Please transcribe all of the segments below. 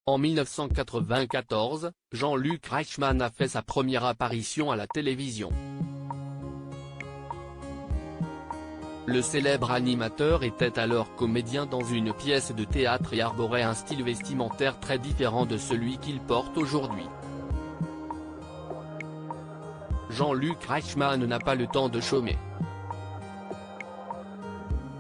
En 1994, Jean-Luc Reichmann a fait sa première apparition à la télévision. Le célèbre animateur était alors comédien dans une pièce de théâtre et arborait un style vestimentaire très différent de celui qu'il porte aujourd'hui. Jean-Luc Reichmann n'a pas le temps de chômer.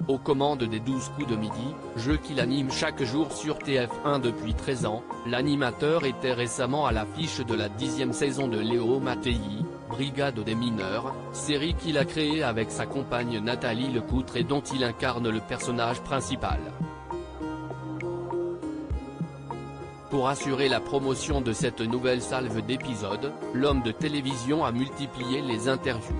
Aux commandes des 12 coups de midi, jeu qu'il anime chaque jour sur TF1 depuis 13 ans, l'animateur était récemment à l'affiche de la 10e saison de Léo Mattei, Brigade des mineurs, série qu'il a créée avec sa compagne Nathalie Lecoutre et dont il incarne le personnage principal. Pour assurer la promotion de cette nouvelle salve d'épisodes, l'homme de télévision a multiplié les interviews.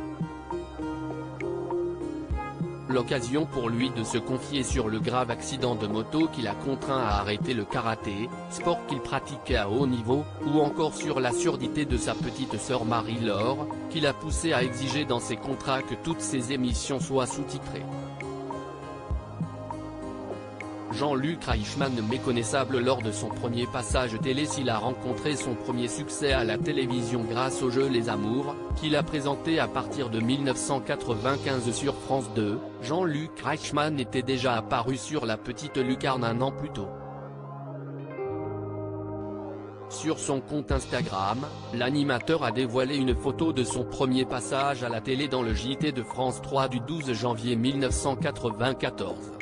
L'occasion pour lui de se confier sur le grave accident de moto qui l'a contraint à arrêter le karaté, sport qu'il pratiquait à haut niveau, ou encore sur la surdité de sa petite sœur Marie-Laure, qui l'a poussé à exiger dans ses contrats que toutes ses émissions soient sous-titrées. Jean-Luc Reichmann méconnaissable lors de son premier passage télé s'il a rencontré son premier succès à la télévision grâce au jeu Les Amours, qu'il a présenté à partir de 1995 sur France 2, Jean-Luc Reichmann était déjà apparu sur La Petite Lucarne un an plus tôt. Sur son compte Instagram, l'animateur a dévoilé une photo de son premier passage à la télé dans le JT de France 3 du 12 janvier 1994.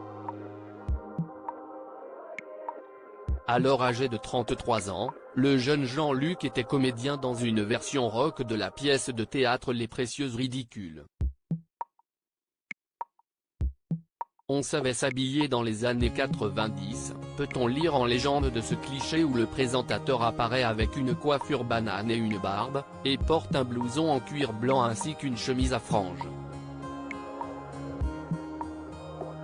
Alors âgé de 33 ans, le jeune Jean-Luc était comédien dans une version rock de la pièce de théâtre Les Précieuses Ridicules. On savait s'habiller dans les années 90, peut-on lire en légende de ce cliché où le présentateur apparaît avec une coiffure banane et une barbe, et porte un blouson en cuir blanc ainsi qu'une chemise à franges.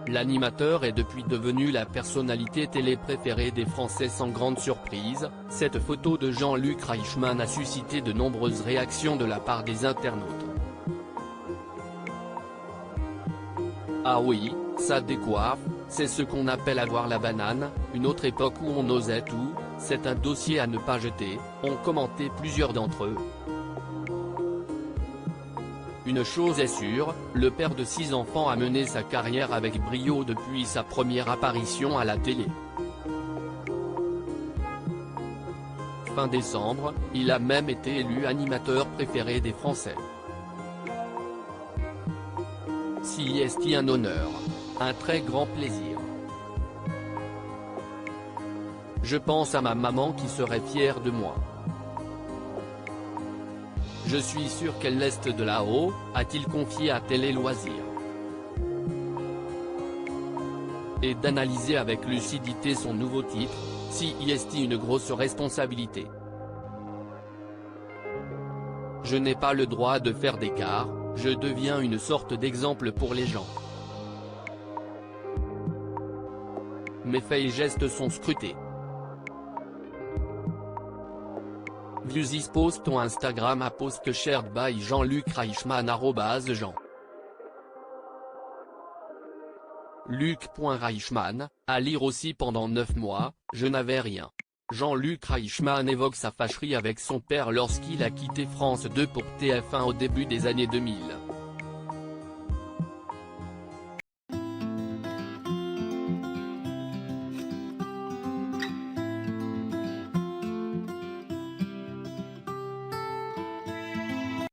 L'animateur est depuis devenu la personnalité télé préférée des Français sans grande surprise. Cette photo de Jean-Luc Reichmann a suscité de nombreuses réactions de la part des internautes. Ah oui, ça décoiffe, c'est ce qu'on appelle avoir la banane, une autre époque où on osait tout, c'est un dossier à ne pas jeter, ont commenté plusieurs d'entre eux. Une chose est sûre, le père de 6 enfants a mené sa carrière avec brio depuis sa première apparition à la télé. Fin décembre, il a même été élu animateur préféré des Français. Si est un honneur, un très grand plaisir. Je pense à ma maman qui serait fière de moi. Je suis sûr qu'elle l'est de là-haut, a-t-il confié à Télé Loisirs. Et d'analyser avec lucidité son nouveau titre, Si est une grosse responsabilité. Je n'ai pas le droit de faire d'écart, je deviens une sorte d'exemple pour les gens. Mes faits et gestes sont scrutés. Views is post on Instagram a post shared by Jean-Luc Reichmann @Jean. Luc.Reichmann, à lire aussi pendant 9 mois, je n'avais rien. Jean-Luc Reichmann évoque sa fâcherie avec son père lorsqu'il a quitté France 2 pour TF1 au début des années 2000.